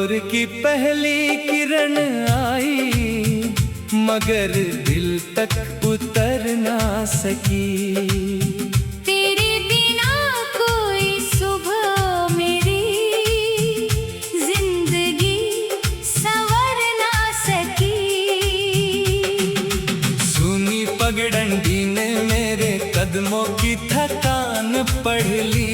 भोर की पहली किरण आई, मगर दिल तक उतर ना सकी। तेरे बिना कोई सुबह मेरी जिंदगी संवर ना सकी। सुनी पगडंडी ने मेरे कदमों की थकान पढ़ ली।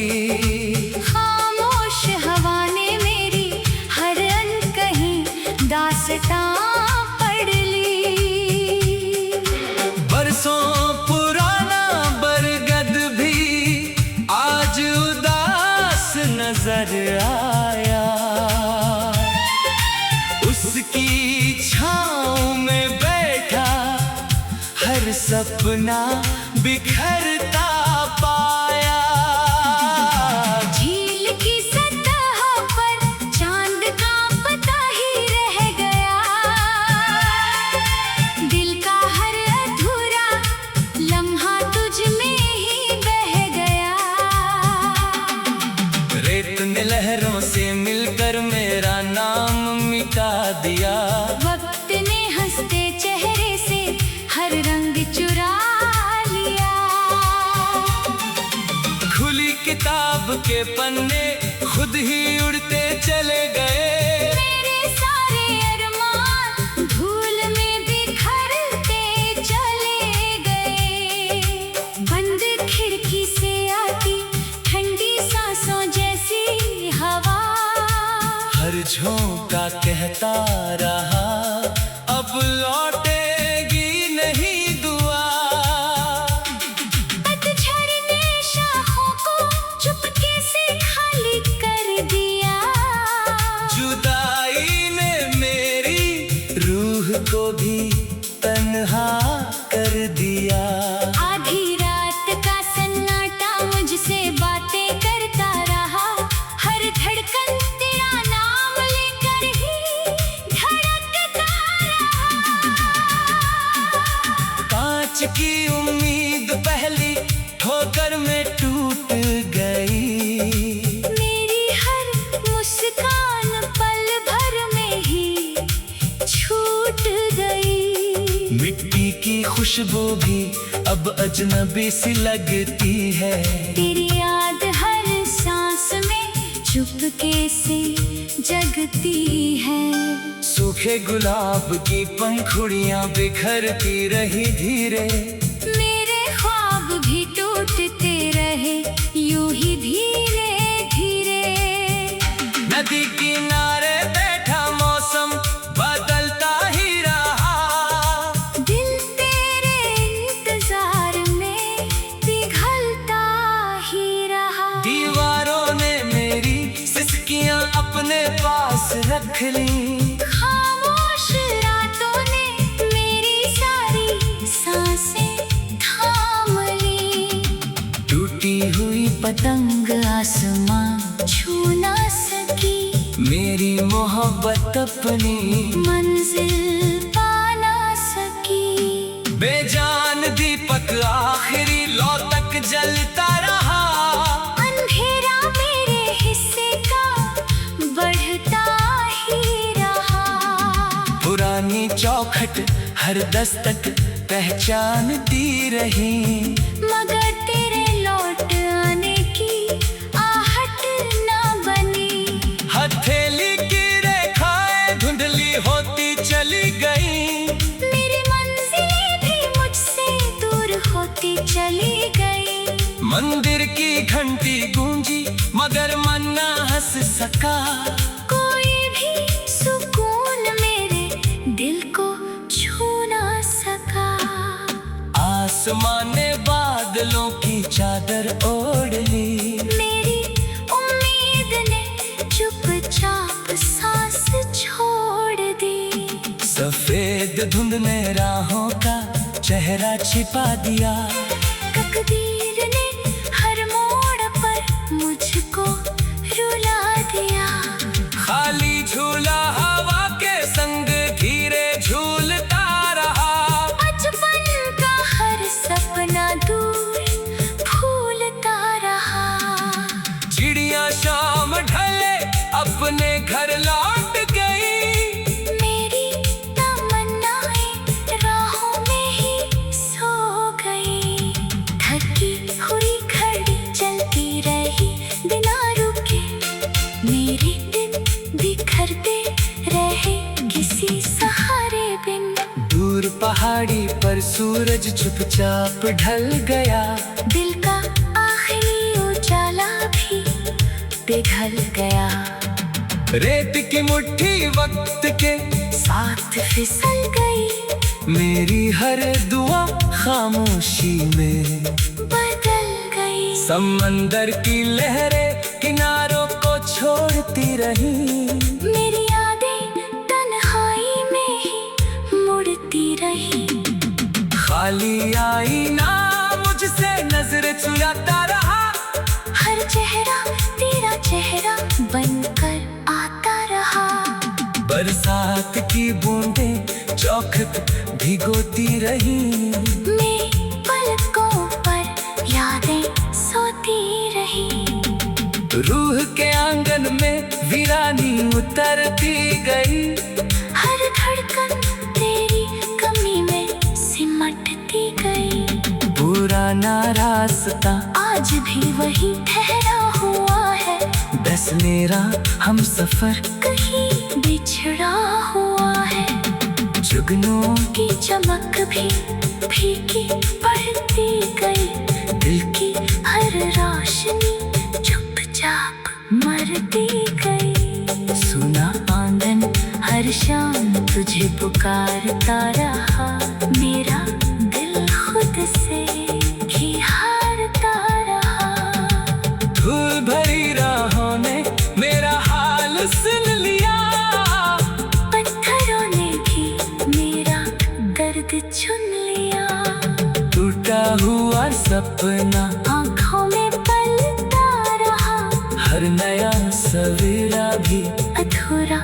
खामोश हवा ने मेरी हर अनकही दास्तां पढ़ ली। बरसों पुराना बरगद भी आज उदास नजर आया। उसकी छाँव में बैठा हर सपना बिखरता पाया। झील की सतह पर चांद का पता ही रह गया। दिल का हर अधूरा लम्हा तुझ में ही बह गया। रेत ने लहरों से मिलकर मेरा नाम मिटा दिया। वक्त ने हंसते चेहरे से हर रंग चुरा लिया। खुली किताब के पन्ने खुद ही उड़ते चले गए। मेरे सारे अरमान धूल में बिखरते चले गए। बंद खिड़की से आती ठंडी सांसों जैसी हवा। हर झोंका कहता रहा अब लौटेगी नहीं दुआ। पतझड़ ने शाखों को चुपके से खाली कर दिया। जुदाई ने मेरी रूह को भी तन्हा कर दिया। आधी रात का सन्नाटा मुझसे बातें करता रहा। हर धड़कन तेरा नाम लेकर ही धड़कता रहा। कांच की उम्मीद पहली ठोकर में टूट गई। मेरी हर मुस्कान पल भर में ही छूट गई। मिट्टी की खुशबू भी अब अजनबी सी लगती है। तेरी याद हर सांस में चुपके से जगती है। सूखे गुलाब की पंखुड़ियां बिखरती रही धीरे। मेरे ख्वाब भी टूटते रहे यूं ही धीरे धीरे। नदी किनारे बैठा मौसम बदलता ही रहा। दिल तेरे इंतजार में पिघलता ही रहा। दीवारों ने मेरी सिसकियां अपने पास रख ली। खामोश रातों ने मेरी सारी सांसें थाम ली। टूटी हुई पतंग आसमां छू ना सकी। मेरी मोहब्बत अपनी मंजिल पा ना सकी। बेजान दीपक आखिरी लौ तक जलता रहा। अंधेरा मेरे हिस्से का बढ़ता ही रहा। पुरानी चौखट हर दस्तक पहचानती रही। मगर तेरे लौट आने की आहट ना बनी। हथेली की रेखाएं धुंधली होती चली गई। मेरी मंजिलें भी मुझसे दूर होती चली गई। मंदिर की घंटी गूंजी मगर मन ना हंस सका। कोई भी सुकून मेरे दिल को छू ना सका। आसमान ने बादलों की चादर ओढ़ ली। मेरी उम्मीद ने चुपचाप सांस छोड़ दी। सफेद धुंध ने राहों का चेहरा छिपा दिया। तकदीर ने हर मोड़ पर मुझको रुला दिया। खाली झूला हवा के संग धीरे झूलता रहा। बचपन का हर सपना दूर भूलता रहा। चिड़िया शाम ढले अपने घर लौट मेरे दिन बिखरते रहे किसी सहारे बिन। दूर पहाड़ी पर सूरज चुपचाप ढल गया, दिल का आखिरी उजाला भी पिघल गया। रेत की मुट्ठी वक्त के साथ फिसल गई, मेरी हर दुआ खामोशी में बदल गई। समंदर की लहरें किनारों को छोड़ती रही, मेरी यादें तन्हाई में ही मुड़ती रही। खाली आईना मुझसे नजर चुराता रहा, हर चेहरा तेरा चेहरा बनकर आता रहा। बरसात की बूंदें चौखट भिगोती रही, मैं पलकों पर यादें सोती रही। रूह के आंगन में वीरानी उतरती गई, हर धड़कन तेरी कमी में सिमटती गई। पुराना रास्ता आज भी वही ठहरा हुआ है, बस मेरा हम सफर कहीं बिछड़ा हुआ है। जुगनों की चमक भी फीकी पड़ती गई, दिल की हर रोशनी चुपचाप मरती गई। सुना आंगन हर शाम तुझे पुकारता रहा, मेरा दिल खुद से ही हारता रहा। धूल भरी राहों ने मेरा हाल सुन लिया, पत्थरों ने भी मेरा दर्द चुन लिया। टूटा हुआ सपना आँखों में पलता रहा, हर नया सवेरा भी अधूरा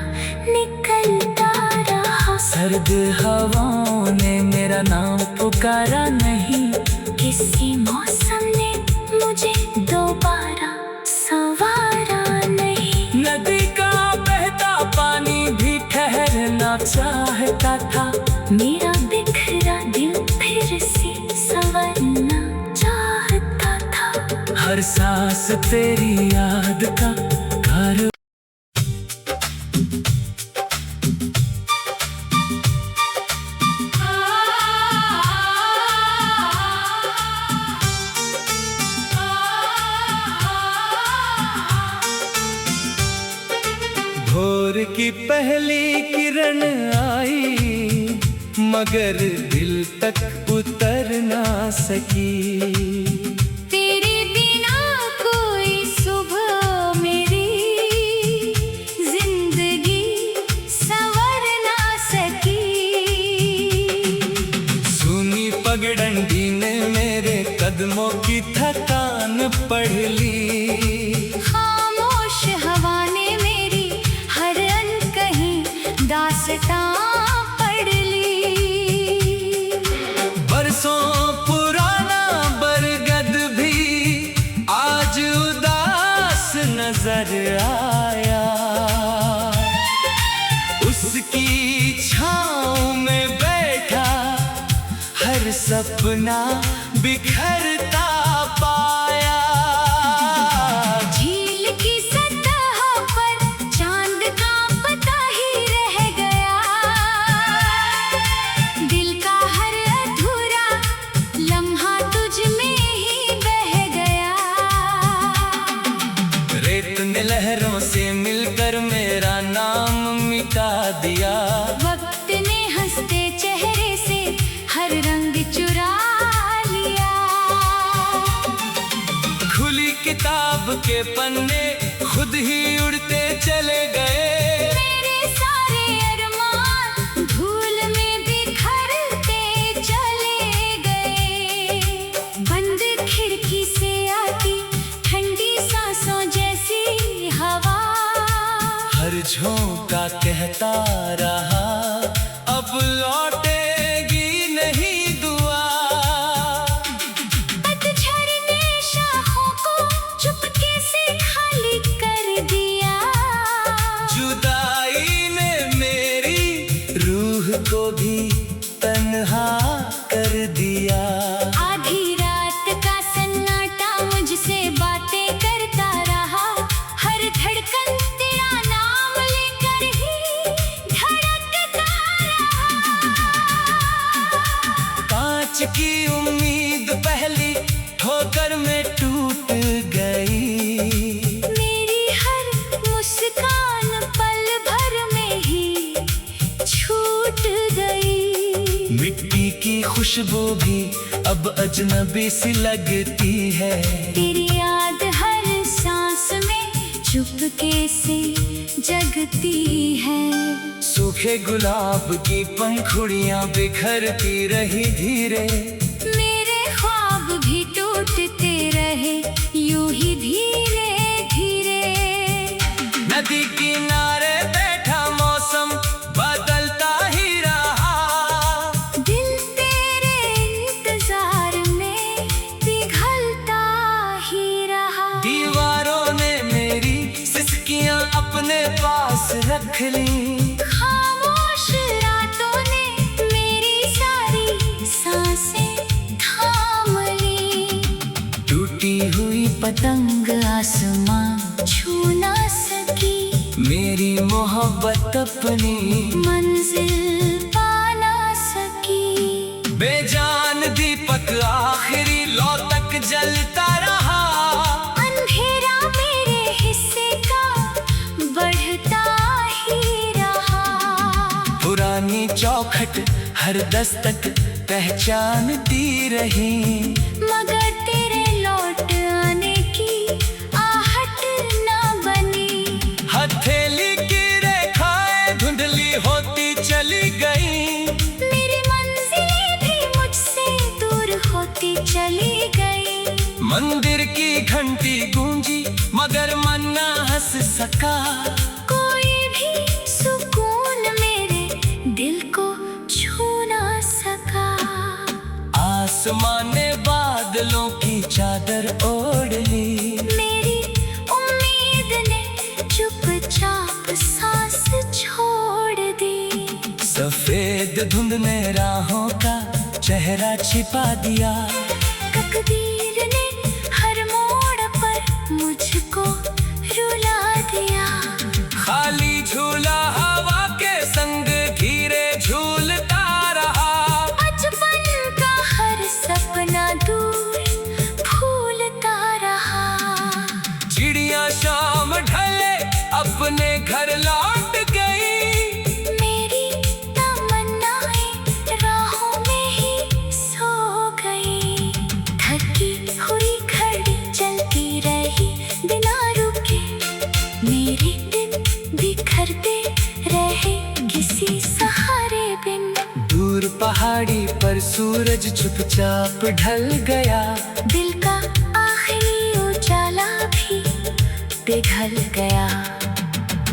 निकलता रहा। सर्द हवाओं ने मेरा नाम पुकारा नहीं, किसी मौसम ने मुझे दोबारा संवारा नहीं। नदी का बहता पानी भी ठहरना चाहता था, मेरा बिखरा दिल फिर से संवरना चाहता था। हर सांस तेरी याद का घर। भोर की पहली किरण आई, मगर दिल तक उतर ना सकी। तेरे बिना कोई सुबह मेरी जिंदगी संवर ना सकी। सुनी पगडंडी ने मेरे कदमों की थकान पढ़ ली, खामोश हवा ने मेरी हर अनकही दास्तां पढ़ ली। बरसों पुराना बरगद भी आज उदास नजर आया, उसकी छाँव में बैठा हर सपना बिखरता पाया। झील की सतह पर चांद का पता ही रह गया, दिल का हर अधूरा लम्हा तुझ में ही बह गया। रेत ने लहरों से मिलकर मेरा नाम मिटा दिया, वक्त ने हंसते चेहरे से हर रंग चुरा लिया। खुली किताब के पन्ने खुद ही उड़ते चले गए, मेरे सारे अरमान धूल में बिखरते चले गए। बंद खिड़की से आती ठंडी सांसों जैसी हवा, हर झोंका कहता रहा अब लौटेगी नहीं दुआ। पतझड़ ने शाखों को चुपके से खाली कर दिया, जुदाई ने मेरी रूह को भी तन्हा कर दिया। आधी रात का सन्नाटा मुझसे बातें करता रहा, हर धड़कन तेरे सच की उम्मीद पहली ठोकर में टूट गई। मेरी हर मुस्कान पल भर में ही छूट गई। मिट्टी की खुशबू भी अब अजनबी सी लगती है। तेरी याद हर सांस में चुपके से जगती है। सूखे गुलाब की पंखुड़ियां बिखरती रही धीरे। मेरे ख्वाब भी टूटते रहे यूं ही धीरे धीरे। नदी किनारे बैठा मौसम बदलता ही रहा। दिल तेरे इंतजार में पिघलता ही रहा। दीवारों ने मेरी सिसकियां अपने पास रख ली। खामोश रातों ने मेरी सारी सांसें थाम ली। टूटी हुई पतंग आसमां छू ना सकी। मेरी मोहब्बत अपनी मंजिल पा ना सकी। बेजान दीपक आखिरी लौ तक जलता रहा। अंधेरा मेरे हिस्से का बढ़ता ही रहा। पुरानी चौखट हर दस्तक पहचानती रही। मगर तेरे लौट आने की आहट ना बनी। हथेली की रेखाएं धुंधली होती चली गई। मेरी मंजिलें भी मुझसे दूर होती चली गई। मंदिर की घंटी गूंजी मगर मन ना हंस सका। कोई भी सुकून मेरे दिल को छू ना सका। आसमां ने बादलों की चादर ओढ़ ली। मेरी उम्मीद ने चुपचाप सांस छोड़ दी। सफेद धुंध ने राहों का चेहरा छिपा दिया। तकदीर ने हर मोड़ पर मुझको रुला दिया। खाली झूला हवा के संग धीरे झूलता रहा। बचपन का हर सपना दूर भूलता रहा। चिड़िया शाम ढले अपने घर लौट गई। मेरी तमन्नाएं राहों में ही सो गई। थकी हुई घड़ी चलती रही बिना रुके। मेरे दिन बिखरते रहे किसी सहारे बिन। दूर पहाड़ी पर सूरज चुपचाप ढल गया। दिल का आखिरी उजाला भी पिघल गया।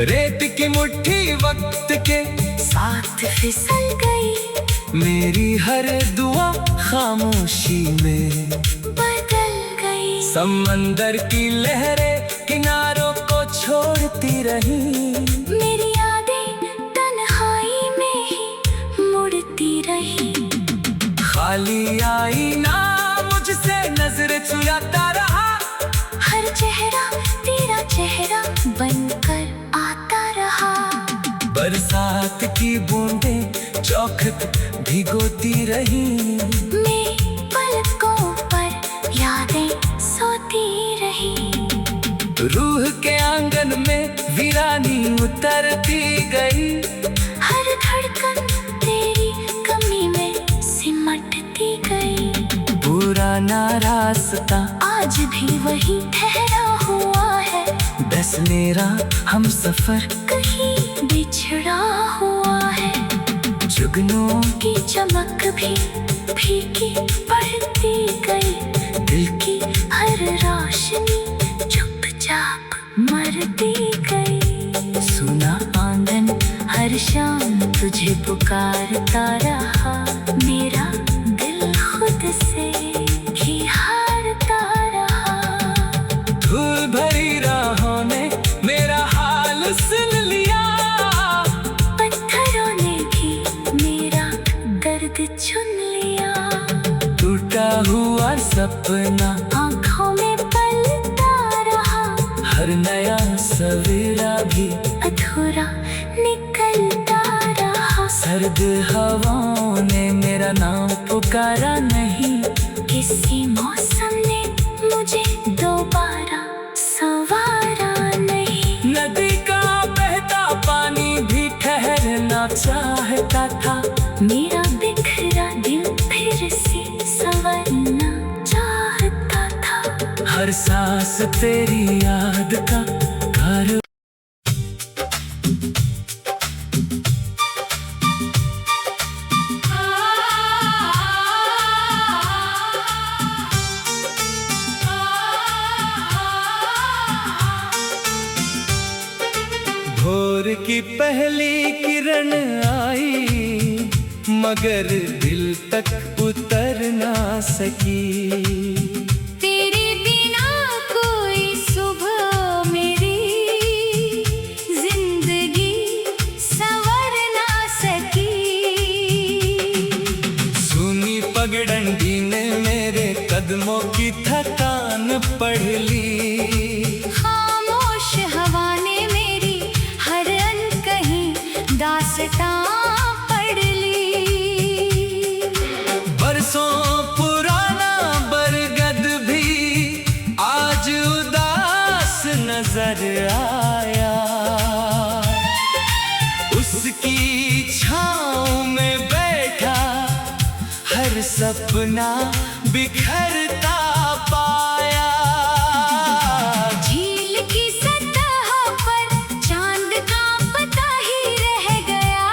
रेत की मुट्ठी वक्त के साथ फिसल गई। मेरी हर दुआ खामोशी में बदल गई। समंदर की लहरें किनारों को छोड़ती रही। मेरी यादें तन्हाई में ही मुड़ती रही। खाली आईना मुझसे नजर चुराता रहा। हर चेहरा तेरा चेहरा बनकर आता रहा। बरसात की बूंदें चौखट भिगोती रही। मैं पलकों पर यादें सोती रही। रूह के आंगन में वीरानी उतरती गई। हर धड़कन तेरी कमी में सिमटती गई। पुराना रास्ता आज भी वही ठहरा हुआ है। बस मेरा हम सफर कहीं बिछड़ा हुआ है। जुगनों की चमक भी फीकी पड़ती गई। दिल की हर रोशनी चुपचाप मरती गई। सुना आंगन हर शाम तुझे पुकारता रहा। मेरा दिल खुद से ही हारता रहा। धूल भरी राहों ने मेरा हाल सुन लिया। पत्थरों ने भी मेरा दर्द चुन लिया। टूटा हुआ सपना आँखों में पलता रहा। हर नया सवेरा भी अधूरा निकलता रहा। सर्द हवाओं ने मेरा नाम पुकारा नहीं, किसी मौसम ने मुझे दोबारा संवारा नहीं। नदी का बहता पानी भी ठहरना चाहता था, मेरा बिखरा दिल फिर से संवरना चाहता था। हर सांस तेरी याद का घर। भोर की पहली किरण आई, मगर दिल तक उतर ना सकी। तेरे बिना कोई सुबह मेरी जिंदगी संवर ना सकी। सुनी पगडंडी ने मेरे कदमों की थकान पढ़ ली। खामोश हवा ने मेरी हर अनकही दास्तां पढ़ ली। बरसों पुराना बरगद भी आज उदास नजर आया। उसकी छाँव में बैठा हर सपना बिखरता पाया। झील की सतह पर चांद का पता ही रह गया।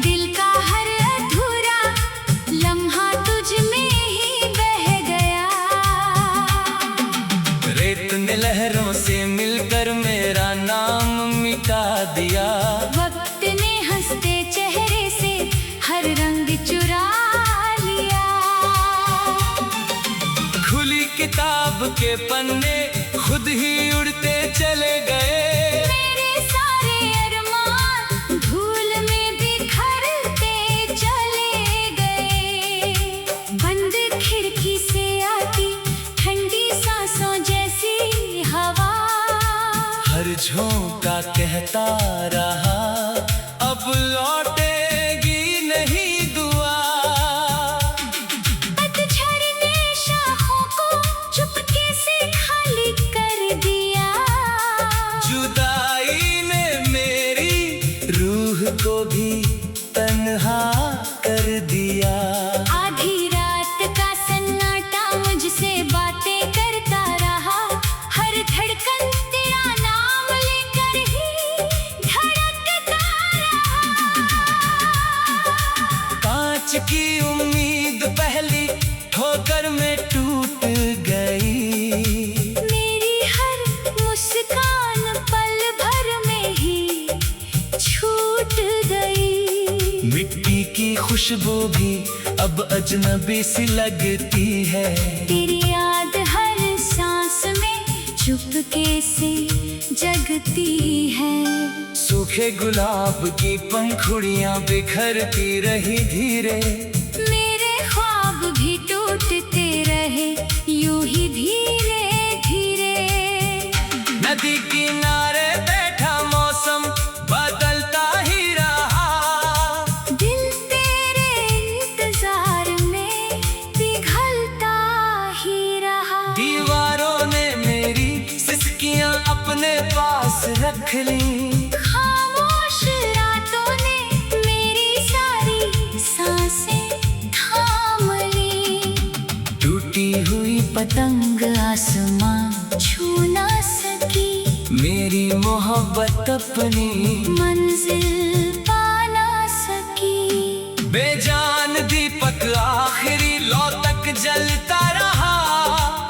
दिल का हर अधूरा लम्हा तुझ में ही बह गया। रेत ने लहरों से मिलकर मेरा नाम मिटा दिया। वक्त ने हंसते चेहरे से हर रंग चुरा लिया। खुली किताब के पन्ने खुद ही उड़ते चले गए। मेरे सारे अरमान धूल में बिखरते चले गए। बंद खिड़की से आती ठंडी सांसों जैसी हवा। हर झोंका कहता रहा अब लौटेगी नहीं दुआ। पतझड़ ने शाखों को चुपके से खाली कर दिया। जुदाई ने मेरी रूह को भी तन्हा कर दिया। आधी रात का सन्नाटा मुझसे बातें करता रहा। हर धड़कन तेरा नाम लेकर ही धड़कता रहा। कांच की उम्मीद पहली ठोकर में टूट गई। मेरी हर मुस्कान पल भर में ही छूट गई। मिट्टी की खुशबू भी अब अजनबी सी लगती है। तेरी याद हर सांस में चुपके से जगती है। सूखे गुलाब की पंखुड़ियां बिखरती रही धीरे। मेरे ख्वाब भी टूटते रहे यूं ही धीरे धीरे। नदी किनारे बैठा मौसम बदलता ही रहा। दिल तेरे इंतजार में पिघलता ही रहा। दीवारों ने मेरी सिसकियां अपने पास रख ली। खामोश रातों ने मेरी सारी सांसें थाम ली। टूटी हुई पतंग आसमां छू ना सकी। मेरी मोहब्बत अपनी मंजिल पा ना सकी। बेजान दीपक आखिरी लौ तक जलता रहा।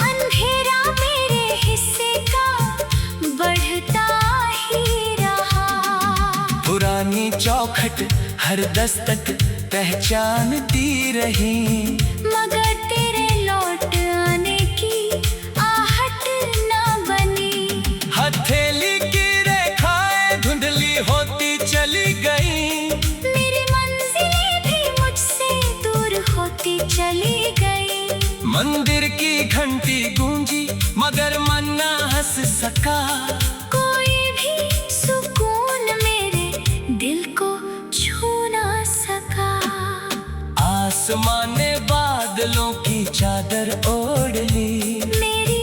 अंधेरा मेरे हिस्से का बढ़ता ही रहा। पुरानी चौखट हर दस्तक पहचानती रही। मगर तेरे लौट आने की आहट ना बनी। हथेली की रेखाएं धुंधली होती चली गई। मेरी मंजिलें भी मुझसे दूर होती चली गई। मंदिर की घंटी गूंजी मगर मन ना हंस सका। कोई भी सुकून मेरे दिल को चादर ओढ़ ली। मेरी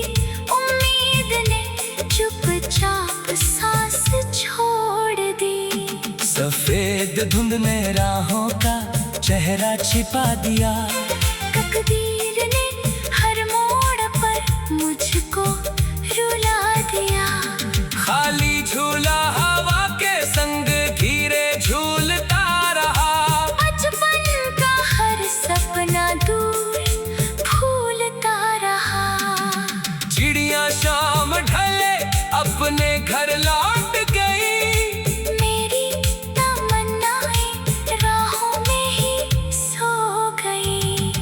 उम्मीद ने चुपचाप सांस छोड़ दी। सफेद धुंध ने राहों का चेहरा छिपा दिया। तकदीर ने हर मोड़ पर मुझको रुला दिया। खाली झूला हवा के संग धीरे झूलता रहा। बचपन का हर सपना दूर भूलता रहा। चिड़िया शाम ढले अपने घर लौट गई। मेरी तमन्नाएं राहों में ही सो गई।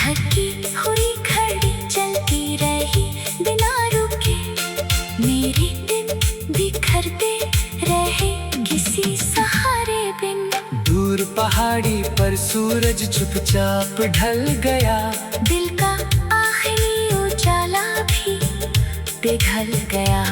थकी हुई घड़ी चलती रही बिना रुके। मेरे दिन बिखरते रहे किसी सहारे बिन। दूर पहाड़ी पर सूरज चुपचाप ढल गया। दिल का आखिरी उजाला भी पिघल गया।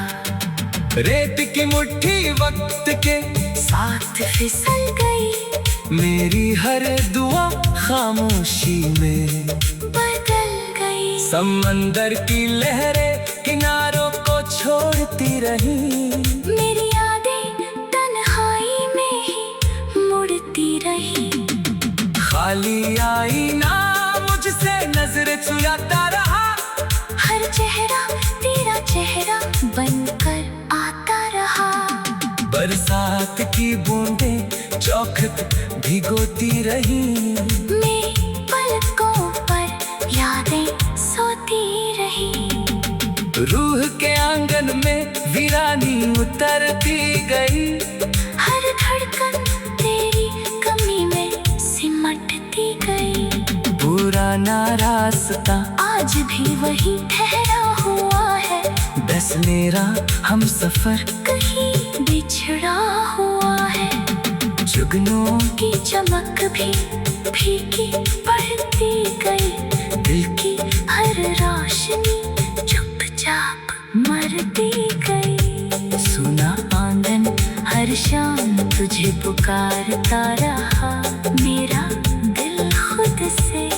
रेत की मुट्ठी वक्त के साथ फिसल गई। मेरी हर दुआ खामोशी में बदल गई। समंदर की लहरें किनारों को छोड़ती रही। मेरी यादें तन्हाई में ही मुड़ती रही। खाली आईना मुझसे नजर चुराता रहा। हर चेहरा तेरा चेहरा बनकर आता रहा। बरसात की बूंदें चौखट भिगोती रही। मेरी पलकों पर यादें सोती रही। रूह के आंगन में वीरानी उतरती गई। हर धड़कन तेरी कमी में सिमटती गई। पुराना रास्ता आज भी वही ठहरा हुआ है। बस मेरा हम सफर कहीं बिछड़ा हुआ है। जुगनों की चमक भी फीकी पड़ती गई। दिल की हर रोशनी चुपचाप मरती गई। सुना आंगन हर शाम तुझे पुकारता रहा। मेरा दिल खुद से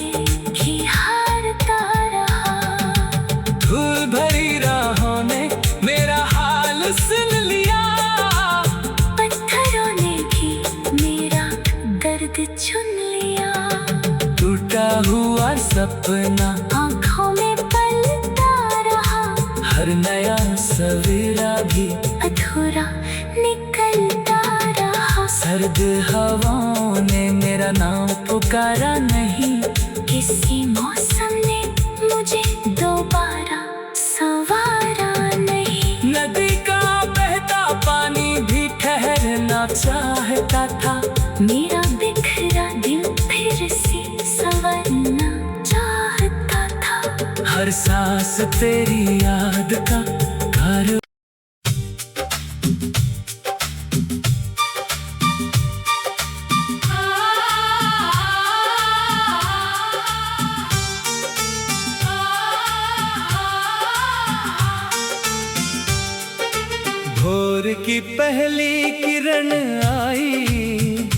ही हारता रहा। धूल भरी राहों ने मेरा हाल सुन लिया। पत्थरों ने भी मेरा दर्द चुन लिया। टूटा हुआ सपना आँखों में पलता रहा। हर नया सवेरा भी अधूरा निकलता रहा। सर्द हवाओं ने मेरा नाम पुकारा नहीं। किसी मौसम ने मुझे दोबारा संवारा नहीं। नदी का बहता पानी भी ठहरना चाहता था। मेरा बिखरा दिल फिर से संवरना चाहता था। हर सांस तेरी याद का घर। भोर की पहली किरण आई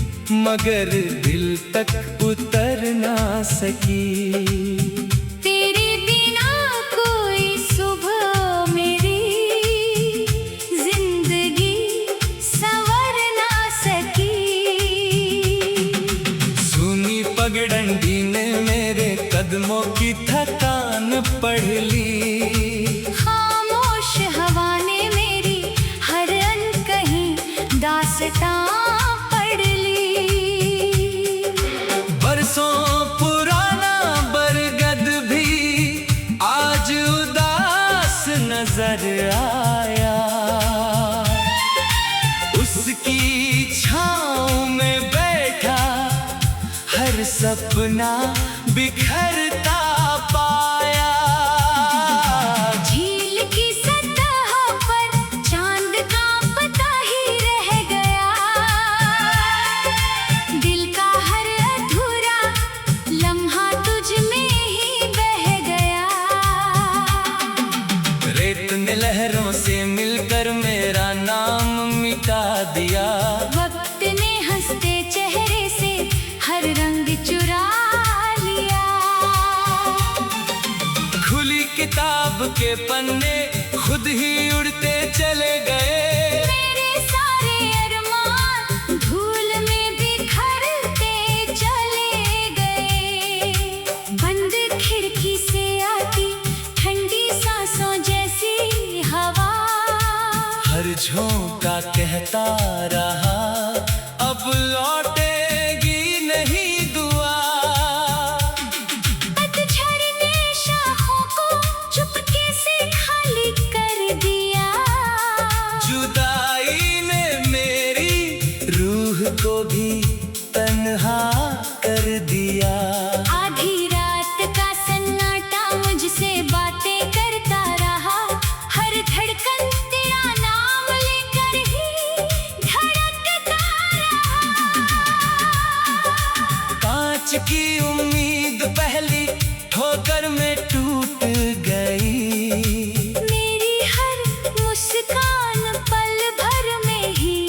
मगर दिल तक उतर ना सकी। तेरे बिना कोई सुबह मेरी जिंदगी संवर ना सकी। सुनी पगडंडी ने मेरे कदमों की थकान पढ़ ली। खामोश हवा ने मेरी हर अनकही दास्तां पढ़ ली। बरसों पुराना बरगद भी आज उदास नजर आया। उसकी छाँव में बैठा हर सपना बिखरता पाया। झील की सतह पर चांद कांपता ही रह गया। दिल का हर अधूरा लम्हा तुझ में ही बह गया। रेत ने लहरों से मिलकर मेरा नाम मिटा दिया। वक्त ने हंसते चेहरे से हर रंग चुरा लिया। किताब के पन्ने खुद ही उड़ते चले गए। मेरे सारे अरमान धूल में बिखरते चले गए। बंद खिड़की से आती ठंडी सांसों जैसी हवा, हर झोंका कहता रहा अब लौटेगी नहीं दुआ। पतझड़ ने शाखों को चुपके से खाली कर दिया। जुदाई ने मेरी रूह को भी तन्हा कर दिया। आधी रात का सन्नाटा मुझसे बातें करता रहा। हर धड़कन तेरा नाम लेकर ही धड़कता रहा। कांच की उम्मीद पहली ठोकर में टूट गई। मेरी हर मुस्कान पल भर में ही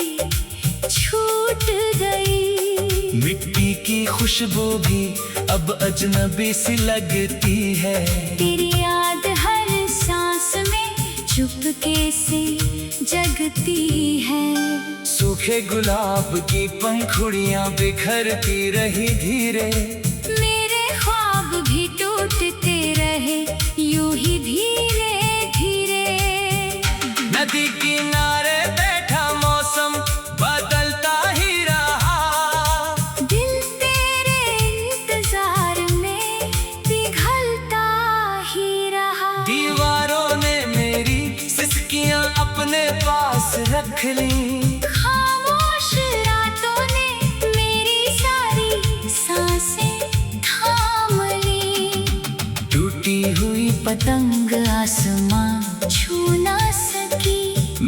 छूट गई। मिट्टी की खुशबू भी अब अजनबी सी लगती है। तेरी याद हर सांस में चुपके से जगती है। सूखे गुलाब की पंखुड़ियां बिखरती रही धीरे। मेरे ख्वाब भी टूटते रहे यूं ही धीरे धीरे। नदी किनारे बैठा मौसम बदलता ही रहा। दिल तेरे इंतजार में पिघलता ही रहा। दीवारों ने मेरी सिसकियां अपने पास रख ली। खामोश रातों ने मेरी सारी सांसें थाम ली। टूटी हुई पतंग आसमां छू ना सकी,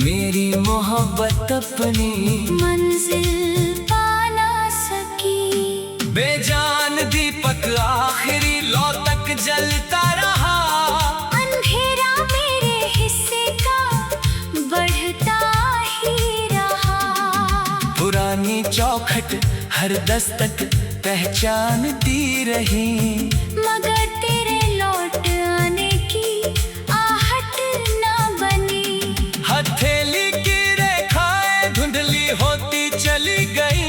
मेरी मोहब्बत अपनी मंजिल पा ना सकी। बेजान दीपक आखिरी लौ तक जलता रहा। अंधेरा मेरे हिस्से का बढ़ता ही रहा। पुरानी चौखट हर दस्तक पहचानती रही। मगर तेरे लौट आने की आहट ना बनी। हथेली की रेखाएं धुंधली होती चली गई।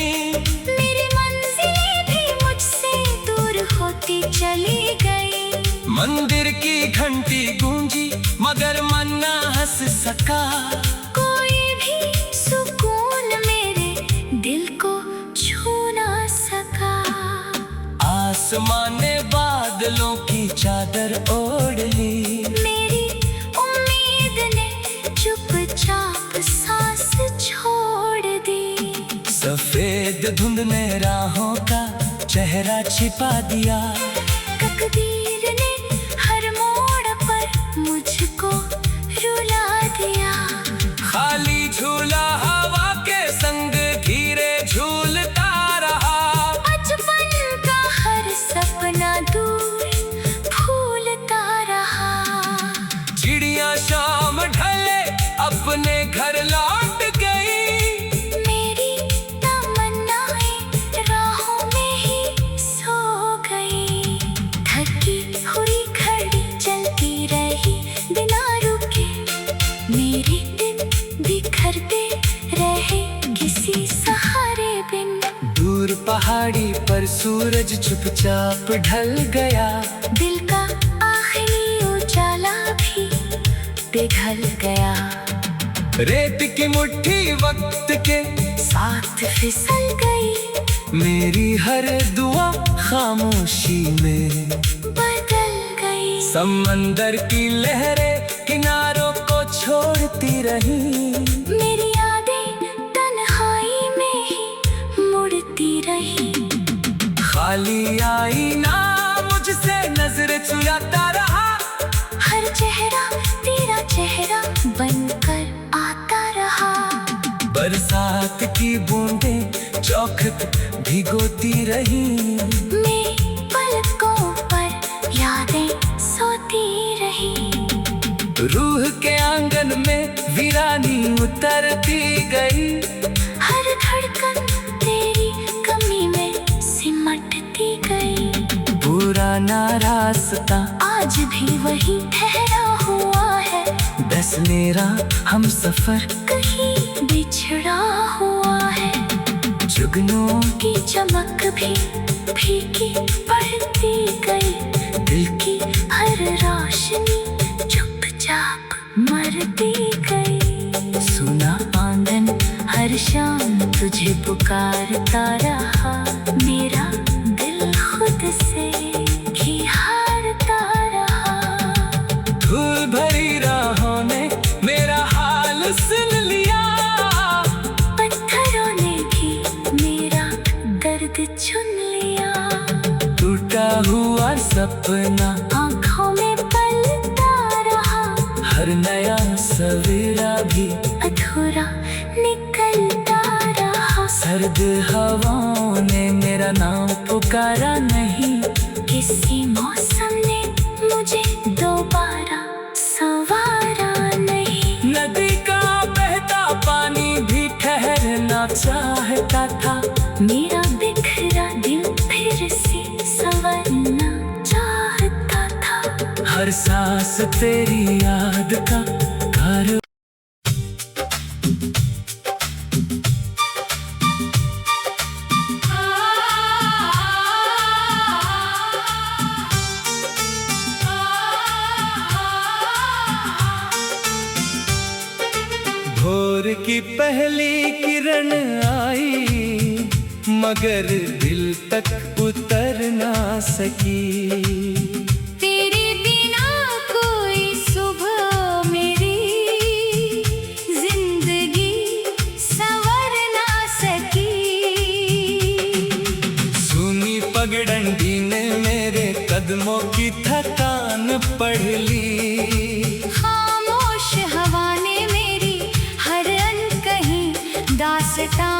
मेरी मंजिलें भी मुझसे दूर होती चली गई। मंदिर की घंटी गूंजी मगर मन ना हंस सका। कोई भी सुकून मेरे दिल को छू ना सका। आसमान ने बादलों की चादर ओढ़ ली। मेरी उम्मीद ने चुपचाप सांस छोड़ दी। सफेद धुंध ने राहों का चेहरा छिपा दिया। तकदीर ने हर मोड़ पर मुझको रुला दिया। खाली झूला हवा के संग धीरे झूलता रहा। बचपन का हर सपना दूर भूलता रहा। चिड़िया शाम ढले अपने घर लौट गई। मेरी तमन्नाएं राहों में ही सो गई। थकी हुई घड़ी चलती रही बिना रुके। मेरे दिन बिखरते रहे किसी सहारे बिन। दूर पहाड़ी पर सूरज चुपचाप ढल गया। दिल का आखिरी उजाला भी पिघल गया। रेत की मुट्ठी वक्त के साथ फिसल गई। मेरी हर दुआ खामोशी में बदल गई। समंदर की लहरें किनारों को छोड़ती रही। मेरी यादें तन्हाई में ही मुड़ती रही। खाली आईना मुझसे नजर चुराता रहा। हर चेहरा तेरा चेहरा बनकर आता रहा। बरसात की बूंदें चौखट भिगोती रही। मैं पलकों पर यादें सोती रही। रूह के आंगन में वीरानी उतरती गई। हर धड़कन तेरी कमी में सिमटती गई। पुराना रास्ता आज भी वही ठहरा हुआ। मेरा हम सफर कहीं बिछड़ा हुआ है, जुगनों की चमक भी फीकी पड़ती गई, दिल की हर रोशनी चुपचाप मरती गई। सुना आंगन हर शाम तुझे पुकारता रहा, मेरा दिल खुद से ही हारता रहा। धूल भरी राहों ने मेरा हाल सुन लिया, पत्थरों ने भी मेरा दर्द चुन लिया। टूटा हुआ सपना आँखों में पलता रहा, हर नया सवेरा भी अधूरा निकलता रहा। सर्द हवाओं ने मेरा नाम पुकारा नहीं, किसी मौसम ने मुझे दोबारा संवारा नहीं। नदी का बहता पानी भी ठहरना चाहता था, मेरा बिखरा दिल फिर से संवरना चाहता था। हर सांस तेरी याद का घर। भोर की पहली किरण आई, मगर दिल तक उतर ना सकी। तेरे बिना कोई सुबह मेरी जिंदगी संवर ना सकी। सूनी पगडंडी ने मेरे कदमों की थकान पढ़ ली, खामोश हवा ने मेरी हर अनकही दास्तां